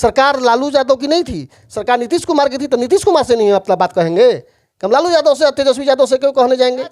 सरकार लालू यादव की नहीं थी, सरकार नीतीश कुमार की थी, तो नीतीश कुमार से नहीं अपना बात कहेंगे? हम लालू यादव से, तेजस्वी यादव से क्यों कहने जाएंगे?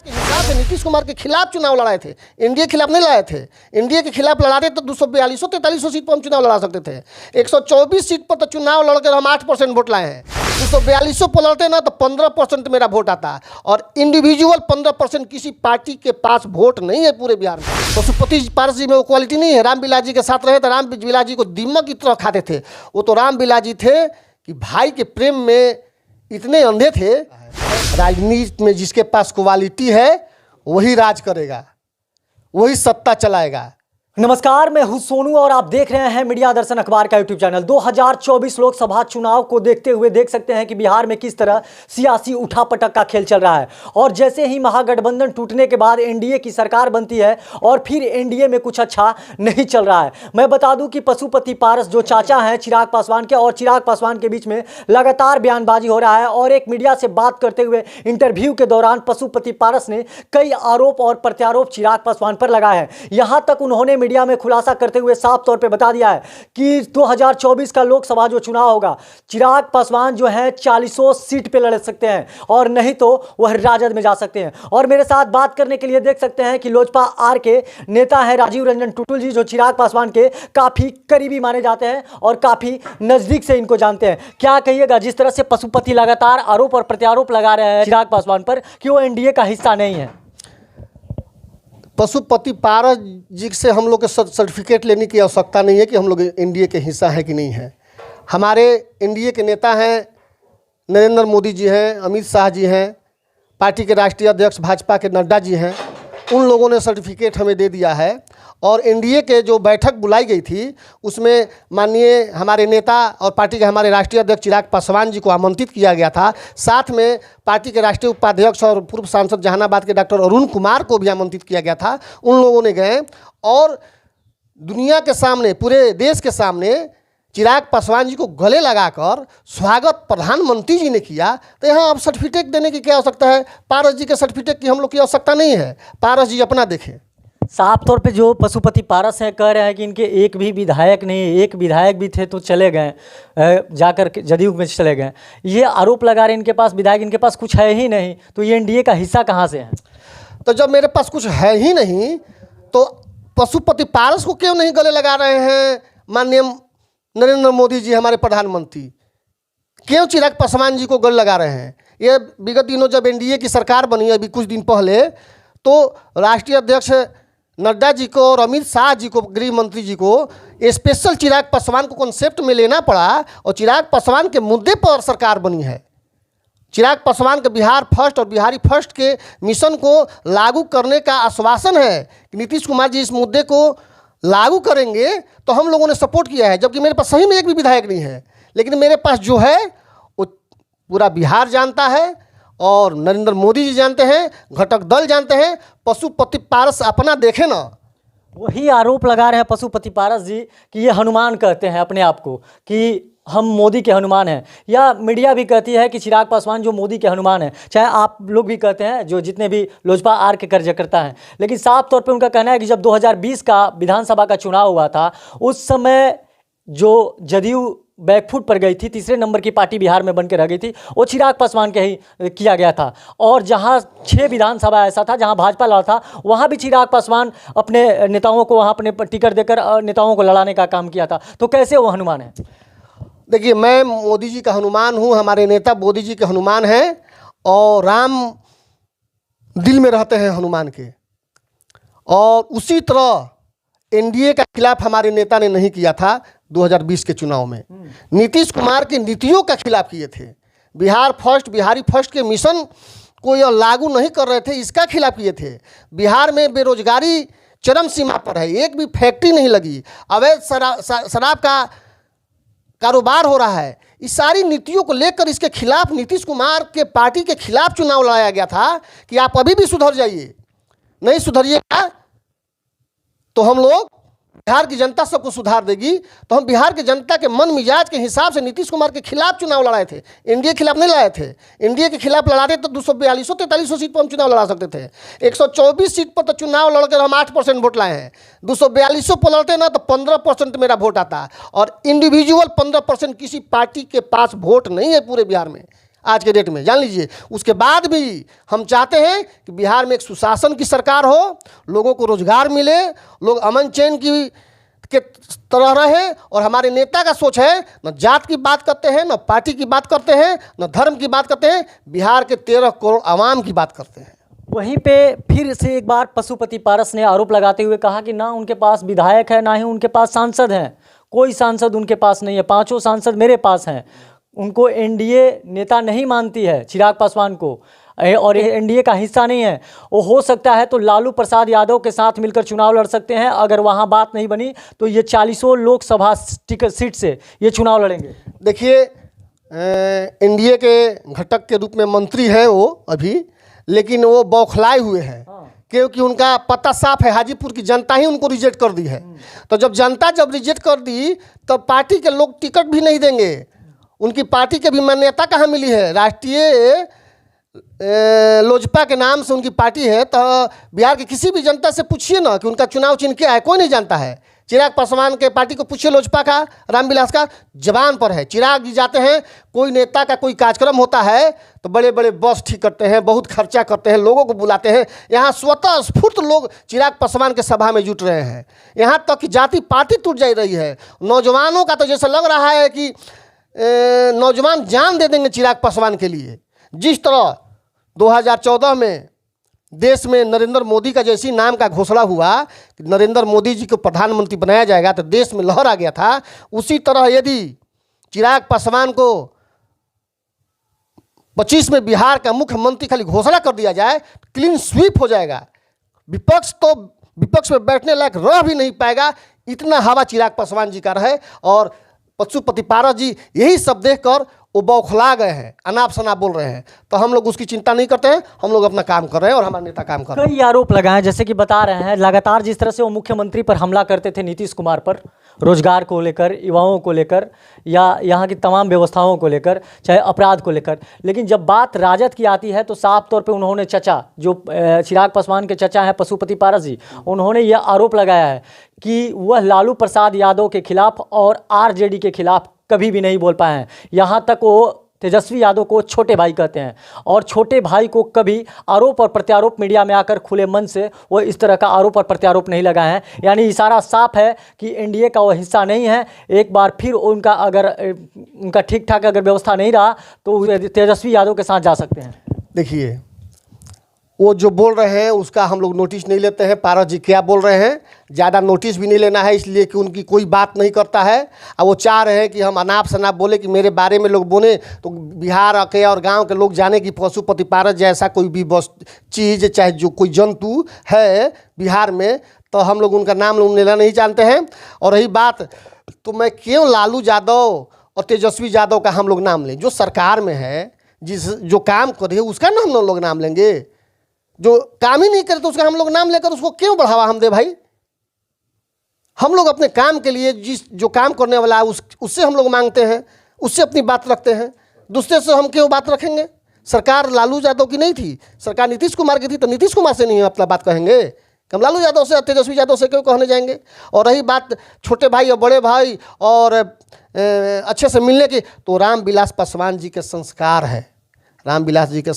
नीतीश कुमार के खिलाफ चुनाव लड़ाए थे, एनडीए के खिलाफ नहीं लड़ाए थे। एनडीए के खिलाफ लड़ाते तो 242-43 सीट पर हम चुनाव लड़ा सकते थे। 124 सीट पर तो चुनाव लड़कर हम 8% वोट लाए हैं। 242 पर लड़ते ना तो 15% मेरा वोट आता, और इंडिविजुअल 15% किसी पार्टी के पास वोट नहीं है पूरे बिहार में। पशुपति पारस जी में वो क्वालिटी नहीं है। राम विलास जी के साथ रहे तो राम विलास जी को दीमक की तरह खाते थे। वो तो राम विलास जी थे कि भाई के प्रेम में इतने अंधे थे। राजनीति में जिसके पास क्वालिटी है वही राज करेगा, वही सत्ता चलाएगा। नमस्कार, मैं हूं सोनू और आप देख रहे हैं मीडिया दर्शन अखबार का यूट्यूब चैनल। 2024 लोकसभा चुनाव को देखते हुए देख सकते हैं कि बिहार में किस तरह सियासी उठापटक का खेल चल रहा है। और जैसे ही महागठबंधन टूटने के बाद एनडीए की सरकार बनती है और फिर एनडीए में कुछ अच्छा नहीं चल रहा है। मैं बता दूं कि पशुपति पारस जो चाचा हैं चिराग पासवान के, और चिराग पासवान के बीच में लगातार बयानबाजी हो रहा है। और एक मीडिया से बात करते हुए इंटरव्यू के दौरान पशुपति पारस ने कई आरोप और प्रत्यारोप चिराग पासवान पर लगाए हैं। यहाँ तक उन्होंने मीडिया में खुलासा करते हुए साफ तौर पे बता दिया है कि 2024 का लोकसभा जो चुनाव होगा, चिराग पासवान जो है 40 सीट पे लड़ सकते हैं, और नहीं तो वह राजद में जा सकते हैं। और मेरे साथ बात करने के लिए देख सकते हैं कि लोजपा आर के नेता है राजीव रंजन टुटुल जी, जो चिराग पासवान के काफी करीबी माने जाते हैं और काफी नजदीक से इनको जानते हैं। क्या कहिएगा, जिस तरह से पशुपति लगातार आरोप और प्रत्यारोप लगा रहे हैं चिराग पासवान पर कि वो एनडीए का हिस्सा नहीं है? पशुपति पारस जी से हम लोग के सर्टिफिकेट लेने की आवश्यकता नहीं है कि हम लोग एनडीए के हिस्सा हैं कि नहीं हैं। हमारे एनडीए के नेता हैं नरेंद्र मोदी जी हैं, अमित शाह जी हैं, पार्टी के राष्ट्रीय अध्यक्ष भाजपा के नड्डा जी हैं। उन लोगों ने सर्टिफिकेट हमें दे दिया है। और एनडीए के जो बैठक बुलाई गई थी उसमें माननीय हमारे नेता और पार्टी के हमारे राष्ट्रीय अध्यक्ष चिराग पासवान जी को आमंत्रित किया गया था। साथ में पार्टी के राष्ट्रीय उपाध्यक्ष और पूर्व सांसद जहानाबाद के डॉक्टर अरुण कुमार को भी आमंत्रित किया गया था। उन लोगों ने गए और दुनिया के सामने, पूरे देश के सामने चिराग पासवान जी को गले लगाकर स्वागत प्रधानमंत्री जी ने किया। तो यहाँ अब सर्टिफिकेट देने की क्या आवश्यकता है? पारस जी के सर्टिफिकेट की हम लोग की आवश्यकता नहीं है। पारस जी अपना देखें। साफ तौर पे जो पशुपति पारस हैं कह रहे हैं कि इनके एक भी विधायक नहीं, एक विधायक भी थे तो चले गए, जाकर जदयू में चले गए। ये आरोप लगा रहे हैं इनके पास विधायक, इनके पास कुछ है ही नहीं, तो ये एनडीए का हिस्सा कहाँ से है? तो जब मेरे पास कुछ है ही नहीं तो पशुपति पारस को क्यों नहीं गले लगा रहे हैं माननीय नरेंद्र मोदी जी हमारे प्रधानमंत्री? क्यों चिराग पासवान जी को गले लगा रहे हैं? ये विगत दिनों जब एनडीए की सरकार बनी अभी कुछ दिन पहले, तो राष्ट्रीय अध्यक्ष नड्डा जी को और अमित शाह जी को, गृह मंत्री जी को स्पेशल चिराग पासवान को कॉन्सेप्ट में लेना पड़ा, और चिराग पासवान के मुद्दे पर सरकार बनी है। चिराग पासवान के बिहार फर्स्ट और बिहारी फर्स्ट के मिशन को लागू करने का आश्वासन है कि नीतीश कुमार जी इस मुद्दे को लागू करेंगे, तो हम लोगों ने सपोर्ट किया है। जबकि मेरे पास सही में एक भी विधायक नहीं है, लेकिन मेरे पास जो है वो पूरा बिहार जानता है और नरेंद्र मोदी जी जानते हैं, घटक दल जानते हैं। पशुपति पारस अपना देखे ना। वही आरोप लगा रहे हैं पशुपति पारस जी कि ये हनुमान कहते हैं अपने आप को कि हम मोदी के हनुमान हैं, या मीडिया भी कहती है कि चिराग पासवान जो मोदी के हनुमान हैं, चाहे आप लोग भी कहते हैं, जो जितने भी लोजपा आर के कार्यकर्ता हैं। लेकिन साफ तौर पे उनका कहना है कि जब 2020 का विधानसभा का चुनाव हुआ था, उस समय जो जदयू बैकफुट पर गई थी, तीसरे नंबर की पार्टी बिहार में बनकर रह गई थी, वो चिराग पासवान के ही किया गया था। और जहां 6 विधानसभा ऐसा था जहां भाजपा लड़ा था, वहां भी चिराग पासवान अपने नेताओं को वहां अपने टिकट देकर नेताओं को लड़ाने का काम किया था। तो कैसे वो हनुमान है? देखिए, मैं मोदी जी का हनुमान हूँ, हमारे नेता मोदी जी के हनुमान हैं, और राम दिल में रहते हैं हनुमान के। और उसी तरह एनडीए का खिलाफ हमारे नेता ने नहीं किया था 2020 के चुनाव में। नीतीश कुमार की नीतियों का खिलाफ किए थे। बिहार फर्स्ट, बिहारी फर्स्ट के मिशन को यह लागू नहीं कर रहे थे, इसका खिलाफ किए थे। बिहार में बेरोजगारी चरम सीमा पर है, एक भी फैक्ट्री नहीं लगी, अवैध शराब का कारोबार हो रहा है। इस सारी नीतियों को लेकर इसके खिलाफ नीतीश कुमार के पार्टी के खिलाफ चुनाव लड़ाया गया था कि आप अभी भी सुधर जाइए, नहीं सुधरिएगा तो हम लोग बिहार की जनता सबको सुधार देगी, तो हम बिहार की जनता के मन मिजाज के हिसाब से नीतीश कुमार के खिलाफ चुनाव लड़ाए थे, एनडीए के खिलाफ नहीं लड़ाए थे। एनडीए के खिलाफ लड़ाते तो 242-43 सीट पर हम चुनाव लड़ा सकते थे। 124 सीट पर तो चुनाव लड़कर हम 8% वोट लाए हैं। 242 पर लड़ते ना तो 15% मेरा वोट आता, और इंडिविजुअल 15% किसी पार्टी के पास वोट नहीं है पूरे बिहार में आज के डेट में, जान लीजिए। उसके बाद भी हम चाहते हैं कि बिहार में एक सुशासन की सरकार हो, लोगों को रोजगार मिले, लोग अमन चैन के तरह रहे। और हमारे नेता का सोच है, न जात की बात करते हैं, न पार्टी की बात करते हैं, न धर्म की बात करते हैं, बिहार के 13 करोड़ आवाम की बात करते हैं। वहीं पे फिर से एक बार पशुपति पारस ने आरोप लगाते हुए कहा कि ना उनके पास विधायक है, ना ही उनके पास सांसद हैं। कोई सांसद उनके पास नहीं है, 5 सांसद मेरे पास हैं। उनको एनडीए नेता नहीं मानती है चिराग पासवान को, और एनडीए का हिस्सा नहीं है। वो हो सकता है तो लालू प्रसाद यादव के साथ मिलकर चुनाव लड़ सकते हैं। अगर वहाँ बात नहीं बनी तो ये 40 लोकसभा टिकट सीट से ये चुनाव लड़ेंगे। देखिए, एनडीए के घटक के रूप में मंत्री हैं वो अभी, लेकिन वो बौखलाए हुए हैं। क्योंकि उनका पता साफ है, हाजीपुर की जनता ही उनको रिजेक्ट कर दी है। तो जब रिजेक्ट कर दी तब पार्टी के लोग टिकट भी नहीं देंगे। उनकी पार्टी के भी मान्यता कहाँ मिली है? राष्ट्रीय लोजपा के नाम से उनकी पार्टी है। तो बिहार की किसी भी जनता से पूछिए ना कि उनका चुनाव चिन्ह क्या है, कोई नहीं जानता है। चिराग पासवान के पार्टी को पूछिए, लोजपा का, रामविलास का, जबान पर है। चिराग जी जाते हैं, कोई नेता का कोई कार्यक्रम होता है तो बड़े बड़े बस ठीक करते हैं, बहुत खर्चा करते हैं, लोगों को बुलाते हैं। यहाँ स्वतः स्फूर्त लोग चिराग पासवान के सभा में जुट रहे हैं। यहाँ तक कि जाति पार्टी टूट जा रही है। नौजवानों का तो जैसा लग रहा है कि नौजवान जान दे देंगे चिराग पासवान के लिए। जिस तरह 2014 में देश में नरेंद्र मोदी का जैसी नाम का घोषणा हुआ कि नरेंद्र मोदी जी को प्रधानमंत्री बनाया जाएगा तो देश में लहर आ गया था, उसी तरह यदि चिराग पासवान को 25 में बिहार का मुख्यमंत्री खाली घोषणा कर दिया जाए, क्लीन स्वीप हो जाएगा। विपक्ष में बैठने लायक रह भी नहीं पाएगा, इतना हवा चिराग पासवान जी का रहे। और पशुपति पारस जी यही सब देखकर वो बौखला गए हैं, अनाप शनाप बोल रहे हैं। तो हम लोग उसकी चिंता नहीं करते हैं, हम लोग अपना काम कर रहे हैं और हमारे नेता काम कर रहे हैं। कई आरोप लगाए, जैसे कि बता रहे हैं लगातार जिस तरह से वो मुख्यमंत्री पर हमला करते थे नीतीश कुमार पर, रोजगार को लेकर, युवाओं को लेकर, या यहाँ की तमाम व्यवस्थाओं को लेकर, चाहे अपराध को लेकर। लेकिन जब बात राजद की आती है तो साफ तौर पे उन्होंने चचा, जो चिराग पासवान के चचा हैं पशुपति पारस जी, उन्होंने यह आरोप लगाया है कि वह लालू प्रसाद यादव के खिलाफ और आरजेडी के खिलाफ कभी भी नहीं बोल पाए हैं। यहाँ तक वो तेजस्वी यादव को छोटे भाई कहते हैं, और छोटे भाई को कभी आरोप और प्रत्यारोप मीडिया में आकर खुले मन से वो इस तरह का आरोप और प्रत्यारोप नहीं लगाए हैं। यानी इशारा साफ है कि एनडीए का वो हिस्सा नहीं है। एक बार फिर उनका अगर उनका ठीक ठाक अगर व्यवस्था नहीं रहा तो तेजस्वी यादव के साथ जा सकते हैं। देखिए, वो जो बोल रहे हैं उसका हम लोग नोटिस नहीं लेते हैं। पारस जी क्या बोल रहे हैं ज़्यादा नोटिस भी नहीं लेना है, इसलिए कि उनकी कोई बात नहीं करता है। और वो चाह रहे हैं कि हम अनाप शनाप बोले, कि मेरे बारे में लोग बोले तो बिहार के और गांव के लोग जाने कि पशुपति पारस जैसा कोई भी चीज़, चाहे जो कोई जंतु है बिहार में, तो हम लोग उनका नाम लेना नहीं जानते हैं। और रही बात, तो मैं क्यों लालू यादव और तेजस्वी यादव का हम लोग नाम लें? जो सरकार में है, जो काम कर रही है उसका ना हम लोग नाम लेंगे? जो काम ही नहीं करे तो उसका हम लोग नाम लेकर उसको क्यों बढ़ावा हम दे भाई? हम लोग अपने काम के लिए जो काम करने वाला है उससे हम लोग मांगते हैं, उससे अपनी बात रखते हैं। दूसरे से हम क्यों बात रखेंगे? सरकार लालू यादव की नहीं थी, सरकार नीतीश कुमार की थी, तो नीतीश कुमार से नहीं अपना बात कहेंगे? हम लालू यादव से, तेजस्वी यादव से क्यों कहने जाएंगे? और रही बात छोटे भाई और बड़े भाई और अच्छे से मिलने की, तो रामविलास पासवान जी के संस्कार है। रामविलास जी के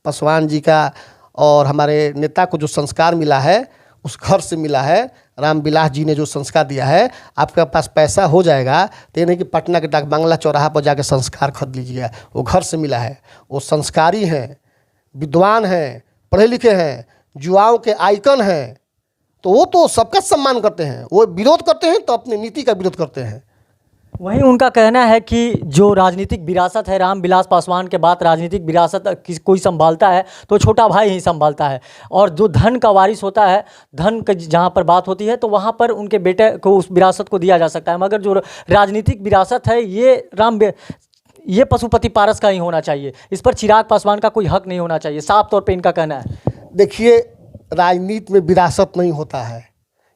पासवान जी का और हमारे नेता को जो संस्कार मिला है उस घर से मिला है। रामविलास जी ने जो संस्कार दिया है, आपके पास पैसा हो जाएगा तो ये नहीं कि पटना के डाक बांग्ला चौराहा पर जाके संस्कार खरीद लीजिएगा, वो घर से मिला है। वो संस्कारी हैं, विद्वान हैं, पढ़े लिखे हैं, युवाओं के आइकन हैं, तो वो तो सबका सम्मान करते हैं। वो विरोध करते हैं तो अपनी नीति का विरोध करते हैं। वहीं उनका कहना है कि जो राजनीतिक विरासत है, रामविलास पासवान के बाद राजनीतिक विरासत कोई संभालता है तो छोटा भाई ही संभालता है। और जो धन का वारिस होता है, धन का जहाँ पर बात होती है तो वहाँ पर उनके बेटे को उस विरासत को दिया जा सकता है। मगर जो राजनीतिक विरासत है ये पशुपति पारस का ही होना चाहिए। इस पर चिराग पासवान का कोई हक नहीं होना चाहिए, साफ तौर पर इनका कहना है। देखिए, राजनीति में विरासत नहीं होता है,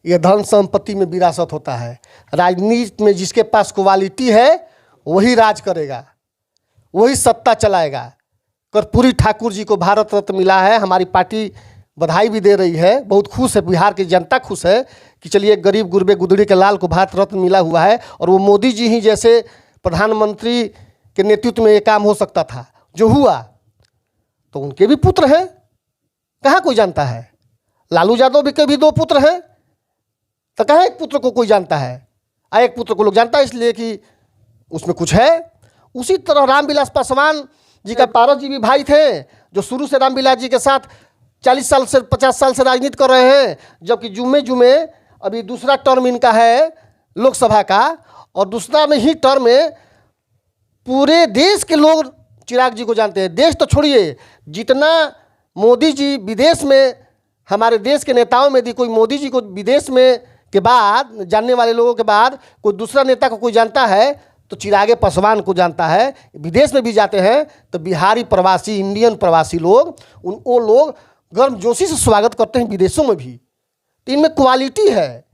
ये धन संपत्ति में विरासत होता है। राजनीति में जिसके पास क्वालिटी है वही राज करेगा, वही सत्ता चलाएगा। कर्पूरी ठाकुर जी को भारत रत्न मिला है, हमारी पार्टी बधाई भी दे रही है, बहुत खुश है, बिहार की जनता खुश है कि चलिए गरीब गुरबे गुदड़ी के लाल को भारत रत्न मिला हुआ है। और वो मोदी जी ही जैसे प्रधानमंत्री के नेतृत्व में ये काम हो सकता था, जो हुआ। तो उनके भी पुत्र हैं, कहाँ कोई जानता है। लालू यादव के भी 2 पुत्र हैं, तो कहाँ एक पुत्र को कोई जानता है। एक पुत्र को लोग जानता है इसलिए कि उसमें कुछ है। उसी तरह रामविलास पासवान जी का पारस जी भी भाई थे, जो शुरू से रामविलास जी के साथ 40 साल से 50 साल से राजनीति कर रहे हैं। जबकि जुम्मे अभी दूसरा टर्म इनका है लोकसभा का, और दूसरा में ही टर्म में पूरे देश के लोग चिराग जी को जानते हैं। देश तो छोड़िए, जितना मोदी जी विदेश में, हमारे देश के नेताओं में भी कोई मोदी जी को विदेश में के बाद जानने वाले लोगों के बाद कोई दूसरा नेता को कोई जानता है तो चिरागे पासवान को जानता है। विदेश में भी जाते हैं तो बिहारी प्रवासी, इंडियन प्रवासी लोग वो लोग गर्मजोशी से स्वागत करते हैं विदेशों में भी। तो इनमें क्वालिटी है।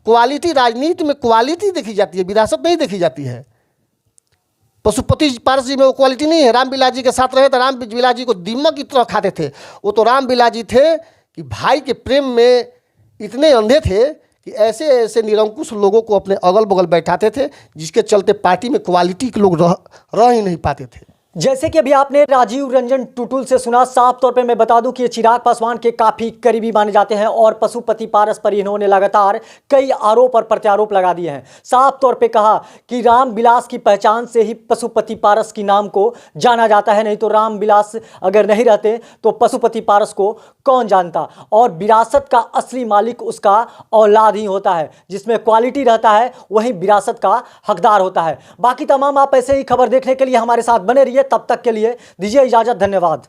क्वालिटी, राजनीति में क्वालिटी देखी जाती है, विरासत नहीं देखी जाती है। पशुपति पारस जी में वो क्वालिटी नहीं है। रामविलास जी के साथ रहे तो रामविलास जी को दीमक की तरह खाते थे। वो तो रामविलास जी थे कि भाई के प्रेम में इतने अंधे थे कि ऐसे ऐसे निरंकुश लोगों को अपने अगल बगल बैठाते थे, जिसके चलते पार्टी में क्वालिटी के लोग रह ही नहीं पाते थे। जैसे कि अभी आपने राजीव रंजन टुटुल से सुना, साफ तौर पे मैं बता दूं कि ये चिराग पासवान के काफ़ी करीबी माने जाते हैं और पशुपति पारस पर इन्होंने लगातार कई आरोप और प्रत्यारोप लगा दिए हैं। साफ तौर पे कहा कि रामविलास की पहचान से ही पशुपति पारस की नाम को जाना जाता है, नहीं तो रामविलास अगर नहीं रहते तो पशुपति पारस को कौन जानता। और विरासत का असली मालिक उसका औलाद ही होता है, जिसमें क्वालिटी रहता है वही विरासत का हकदार होता है। बाकी तमाम आप ऐसे ही खबर देखने के लिए हमारे साथ बने रहिए। तब तक के लिए दीजिए इजाजत, धन्यवाद।